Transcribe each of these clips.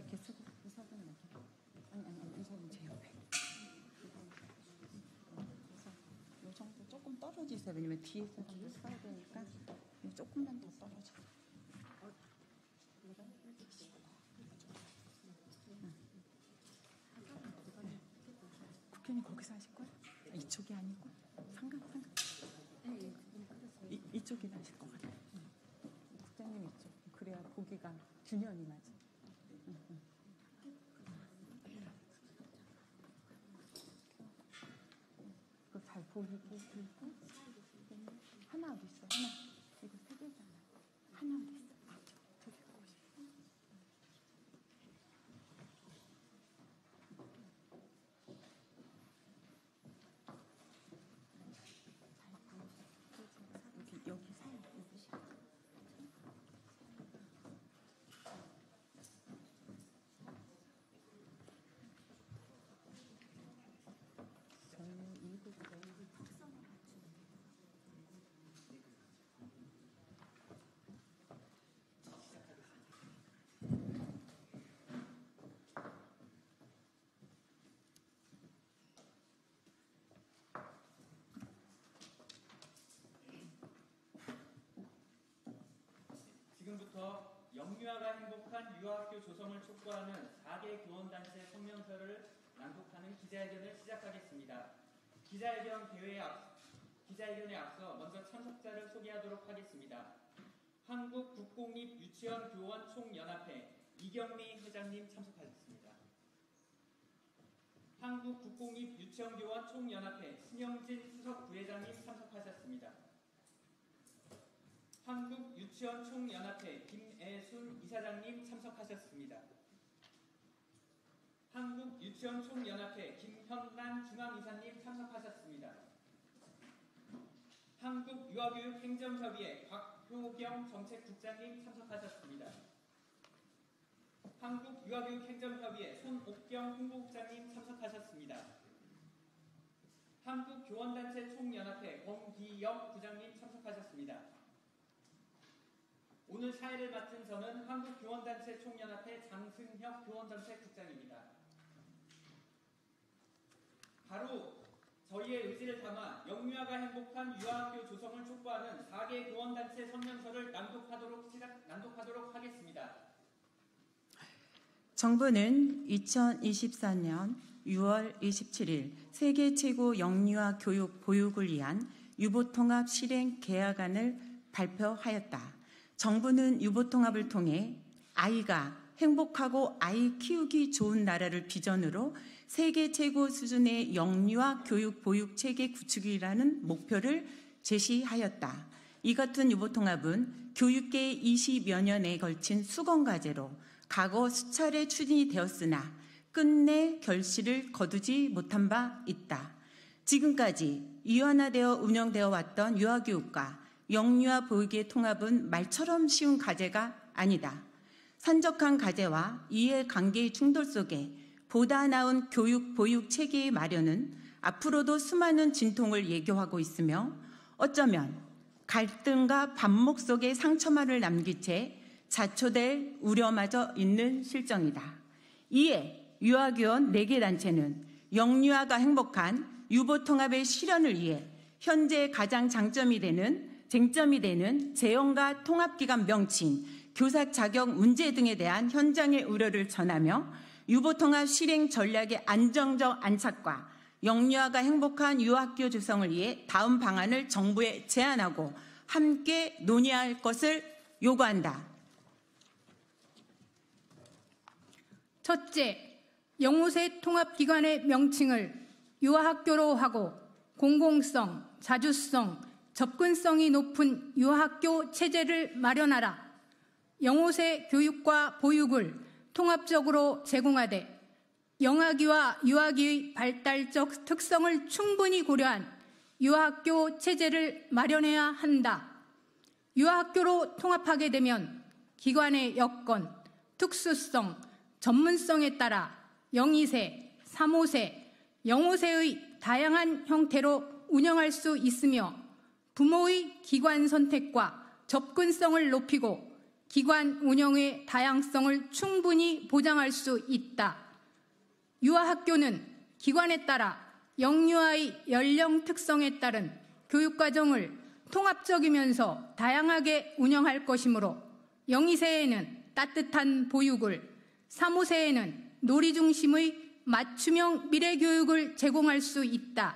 이렇게 쓰고 의사분 여기. 아니 의사분 제 옆에. 그래서 이 정도 조금 떨어지세요. 왜냐면 뒤에 사람들 써야 되니까 조금만 더 떨어져. 국회의원님 거기서 하실 거야? 이쪽이 아니고 상관. 이쪽이나 하실 것 같아요. 국장님 이쪽. 그래야 보기가 균형이 맞아. 그거 잘 보이고 그리고 하나 어디 있어? 하나. 이거 세 개잖아. 하나 어디 있어? 저기 가고 싶어. 여기 사이 입으시고. 저는 이북에 지금부터 영유아가 행복한 유아학교 조성을 촉구하는 4개 교원단체 성명서를 낭독하는 기자회견을 시작하겠습니다. 기자회견에 앞서 먼저 참석자를 소개하도록 하겠습니다. 한국국공립유치원교원 총연합회 이경미 회장님 참석하셨습니다. 한국국공립유치원교원 총연합회 신영진 수석 부회장님 참석하셨습니다. 한국유치원총연합회 김애순 이사장님 참석하셨습니다. 한국유치원총연합회 김현란 중앙이사님 참석하셨습니다. 한국유아교육행정협의회 곽효경 정책국장님 참석하셨습니다. 한국유아교육행정협의회 손옥경 홍보국장님 참석하셨습니다. 한국교원단체 총연합회 권기영 부장님 참석하셨습니다. 오늘 사회를 맡은 저는 한국교원단체 총연합회 장승혁 교원정책국장입니다. 바로 저희의 의지를 담아 영유아가 행복한 유아학교 조성을 촉구하는 4개 교원단체 성명서를 낭독하도록 하겠습니다. 정부는 2024년 6월 27일 세계 최고 영유아 교육 보육을 위한 유보통합 실행 계약안을 발표하였다. 정부는 유보통합을 통해 아이가 행복하고 아이 키우기 좋은 나라를 비전으로 세계 최고 수준의 영유아 교육 보육 체계 구축이라는 목표를 제시하였다. 이 같은 유보통합은 교육계 20여 년에 걸친 수건과제로 과거 수차례 추진이 되었으나 끝내 결실을 거두지 못한 바 있다. 지금까지 이완화되어 운영되어 왔던 유아교육과 영유아 보육의 통합은 말처럼 쉬운 과제가 아니다. 산적한 과제와 이해관계의 충돌 속에 보다 나은 교육 보육 체계의 마련은 앞으로도 수많은 진통을 예고하고 있으며 어쩌면 갈등과 반목 속에 상처만을 남긴 채 자초될 우려마저 있는 실정이다. 이에 유아교원 4개 단체는 영유아가 행복한 유보통합의 실현을 위해 현재 가장 쟁점이 되는 재원과 통합기관 명칭, 교사 자격 문제 등에 대한 현장의 우려를 전하며 유보통합 실행 전략의 안정적 안착과 영유아가 행복한 유아학교 조성을 위해 다음 방안을 정부에 제안하고 함께 논의할 것을 요구한다. 첫째, 영우세 통합기관의 명칭을 유아학교로 하고 공공성, 자주성, 접근성이 높은 유아학교 체제를 마련하라. 영우세 교육과 보육을 통합적으로 제공하되 영아기와 유아기의 발달적 특성을 충분히 고려한 유아학교 체제를 마련해야 한다. 유아학교로 통합하게 되면 기관의 여건, 특수성, 전문성에 따라 영이세, 3호세, 영호세의 다양한 형태로 운영할 수 있으며 부모의 기관 선택과 접근성을 높이고 기관 운영의 다양성을 충분히 보장할 수 있다. 유아학교는 기관에 따라 영유아의 연령 특성에 따른 교육과정을 통합적이면서 다양하게 운영할 것이므로 0~2세에는 따뜻한 보육을, 3~5세에는 놀이 중심의 맞춤형 미래교육을 제공할 수 있다.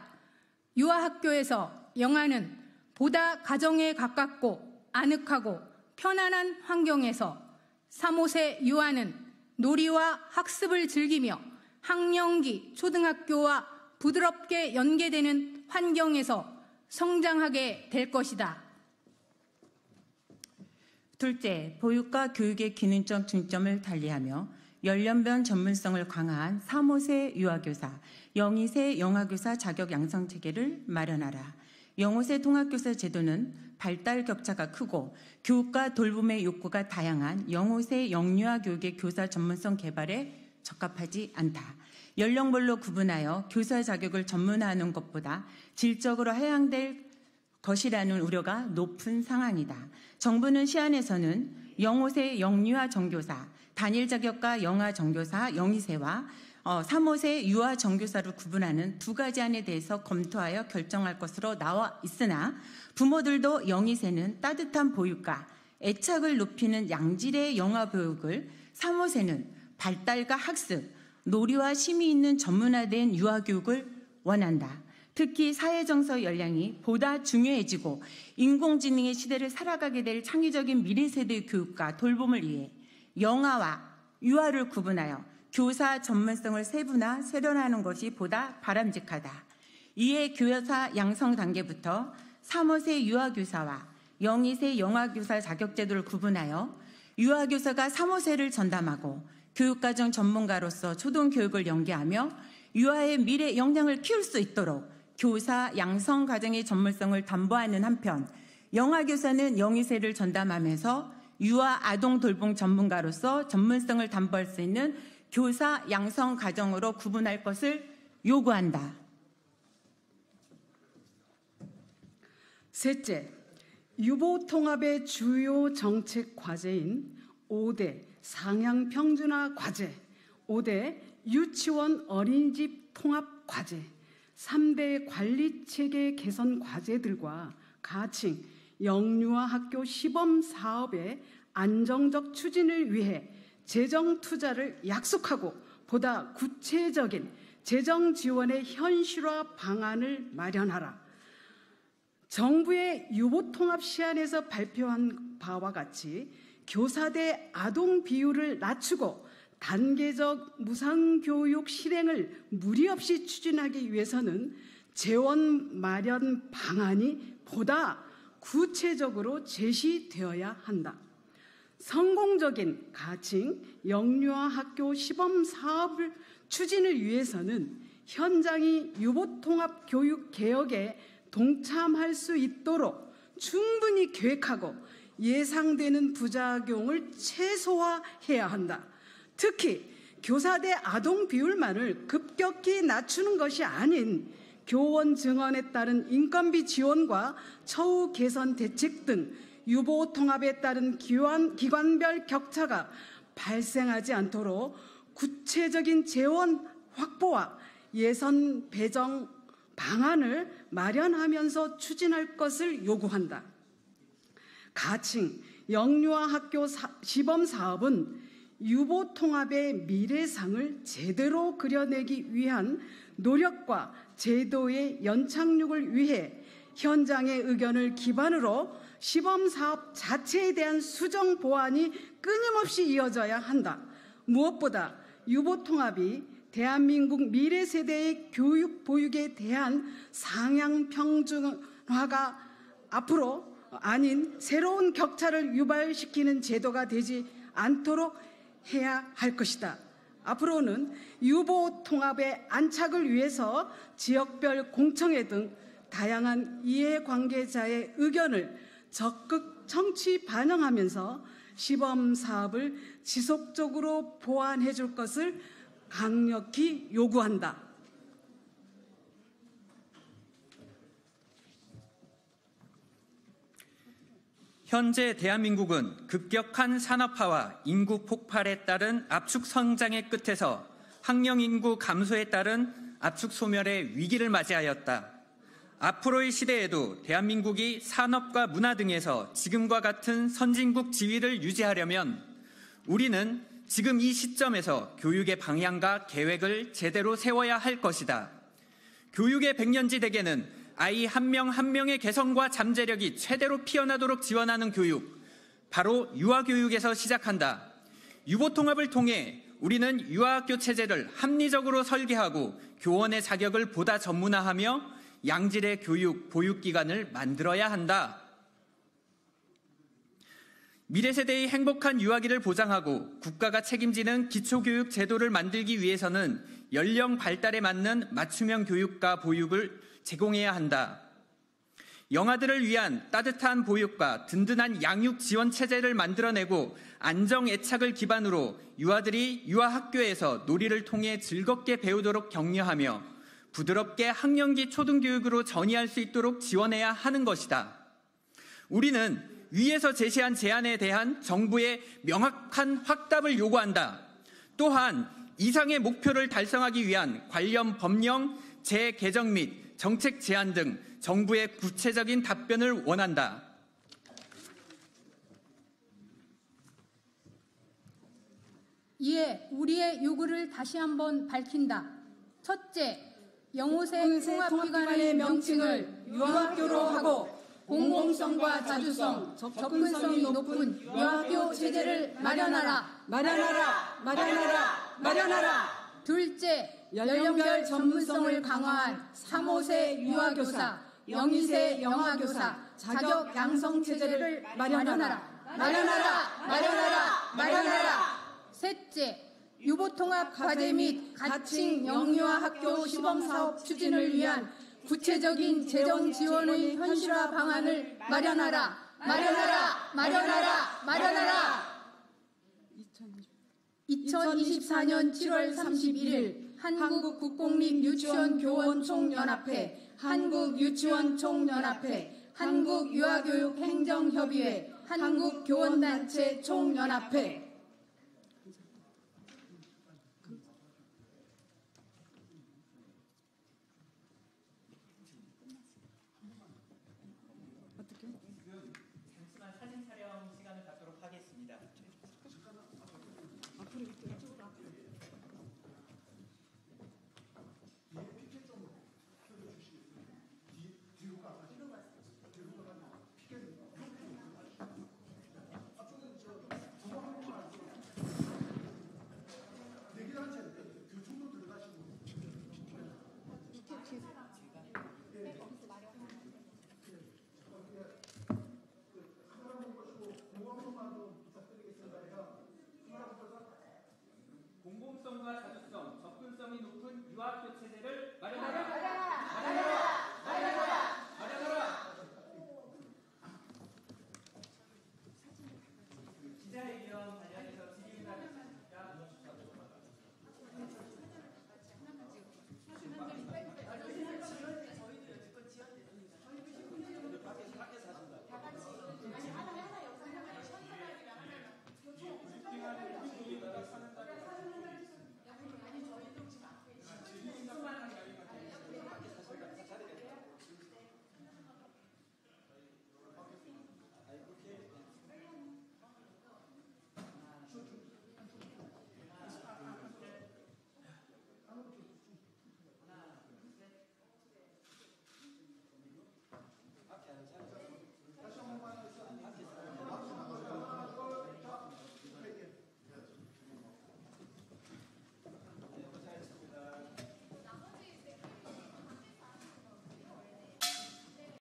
유아학교에서 영아는 보다 가정에 가깝고 아늑하고 편안한 환경에서 3~5세 유아는 놀이와 학습을 즐기며 학령기 초등학교와 부드럽게 연계되는 환경에서 성장하게 될 것이다. 둘째, 보육과 교육의 기능적 중점을 달리하며 연령별 전문성을 강화한 3~5세 유아교사, 0~2세 영아교사 자격 양성 체계를 마련하라. 0~5세 통합교사 제도는 발달 격차가 크고 교육과 돌봄의 욕구가 다양한 0~5세 영유아 교육의 교사 전문성 개발에 적합하지 않다. 연령별로 구분하여 교사 자격을 전문화하는 것보다 질적으로 하향될 것이라는 우려가 높은 상황이다. 정부는 시안에서는 0~5세 영유아 정교사, 단일 자격과 영아 정교사 0~2세와 3~5세 유아 정교사를 구분하는 두 가지 안에 대해서 검토하여 결정할 것으로 나와 있으나 부모들도 0~2세는 따뜻한 보육과 애착을 높이는 양질의 영아 교육을, 3~5세는 발달과 학습, 놀이와 심이 있는 전문화된 유아 교육을 원한다. 특히 사회정서 역량이 보다 중요해지고 인공지능의 시대를 살아가게 될 창의적인 미래세대의 교육과 돌봄을 위해 영아와 유아를 구분하여 교사 전문성을 세분화하는 것이 보다 바람직하다. 이에 교사 양성 단계부터 3~5세 유아교사와 0~2세 영아교사 자격제도를 구분하여 유아교사가 3~5세를 전담하고 교육과정 전문가로서 초등교육을 연계하며 유아의 미래 역량을 키울 수 있도록 교사 양성 과정의 전문성을 담보하는 한편, 영아교사는 0~2세를 전담하면서 유아 아동 돌봄 전문가로서 전문성을 담보할 수 있는 교사 양성 과정으로 구분할 것을 요구한다. 셋째, 유보 통합의 주요 정책 과제인 5대 상향 평준화 과제, 5대 유치원 어린이집 통합 과제, 3대 관리체계 개선 과제들과 가칭 영유아 학교 시범 사업의 안정적 추진을 위해 재정 투자를 약속하고 보다 구체적인 재정 지원의 현실화 방안을 마련하라. 정부의 유보통합 시안에서 발표한 바와 같이 교사대 아동 비율을 낮추고 단계적 무상교육 실행을 무리 없이 추진하기 위해서는 재원 마련 방안이 보다 구체적으로 제시되어야 한다. 성공적인 가칭 영유아 학교 시범 사업을 추진을 위해서는 현장이 유보통합 교육 개혁에 동참할 수 있도록 충분히 계획하고 예상되는 부작용을 최소화해야 한다. 특히 교사대 아동 비율만을 급격히 낮추는 것이 아닌 교원 증원에 따른 인건비 지원과 처우 개선 대책 등 유보 통합에 따른 기관별 격차가 발생하지 않도록 구체적인 재원 확보와 예산 배정 방안을 마련하면서 추진할 것을 요구한다. 가칭 영유아 학교 시범 사업은 유보 통합의 미래상을 제대로 그려내기 위한 노력과 제도의 연착륙을 위해 현장의 의견을 기반으로 시범 사업 자체에 대한 수정 보완이 끊임없이 이어져야 한다. 무엇보다 유보 통합이 대한민국 미래 세대의 교육 보육에 대한 상향 평준화가 앞으로 아닌 새로운 격차를 유발시키는 제도가 되지 않도록 해야 할 것이다. 앞으로는 유보 통합의 안착을 위해서 지역별 공청회 등 다양한 이해관계자의 의견을 적극 청취 반영하면서 시범 사업을 지속적으로 보완해 줄 것을 강력히 요구한다. 현재 대한민국은 급격한 산업화와 인구 폭발에 따른 압축 성장의 끝에서 학령 인구 감소에 따른 압축 소멸의 위기를 맞이하였다. 앞으로의 시대에도 대한민국이 산업과 문화 등에서 지금과 같은 선진국 지위를 유지하려면 우리는 지금 이 시점에서 교육의 방향과 계획을 제대로 세워야 할 것이다. 교육의 백년지 대계는 아이 한 명 한 명의 개성과 잠재력이 최대로 피어나도록 지원하는 교육, 바로 유아교육에서 시작한다. 유보통합을 통해 우리는 유아학교 체제를 합리적으로 설계하고 교원의 자격을 보다 전문화하며 양질의 교육, 보육기관을 만들어야 한다. 미래 세대의 행복한 유아기를 보장하고 국가가 책임지는 기초교육 제도를 만들기 위해서는 연령 발달에 맞는 맞춤형 교육과 보육을 제공해야 한다. 영아들을 위한 따뜻한 보육과 든든한 양육 지원 체제를 만들어내고 안정 애착을 기반으로 유아들이 유아학교에서 놀이를 통해 즐겁게 배우도록 격려하며 부드럽게 학령기 초등교육으로 전이할 수 있도록 지원해야 하는 것이다. 우리는 위에서 제시한 제안에 대한 정부의 명확한 확답을 요구한다. 또한 이상의 목표를 달성하기 위한 관련 법령 재개정 및 정책 제안 등 정부의 구체적인 답변을 원한다. 이에 우리의 요구를 다시 한번 밝힌다. 첫째, 영호세 통합기관의 명칭을 유아학교로 하고 공공성과 자주성, 접근성이 높은 유아학교 체제를 마련하라. 둘째, 연령별 전문성을 강화한 3, 5세 유아교사, 0, 2세 영아교사 자격 양성 체제를 마련하라. 셋째, 유보통합 과제 및 가칭 영유아학교 시범사업 추진을 위한 구체적인 재정 지원의 현실화 방안을 마련하라. 2024년 7월 31일 한국국공립유치원교원총연합회, 한국유치원총연합회, 한국유아교육행정협의회, 한국교원단체 총연합회,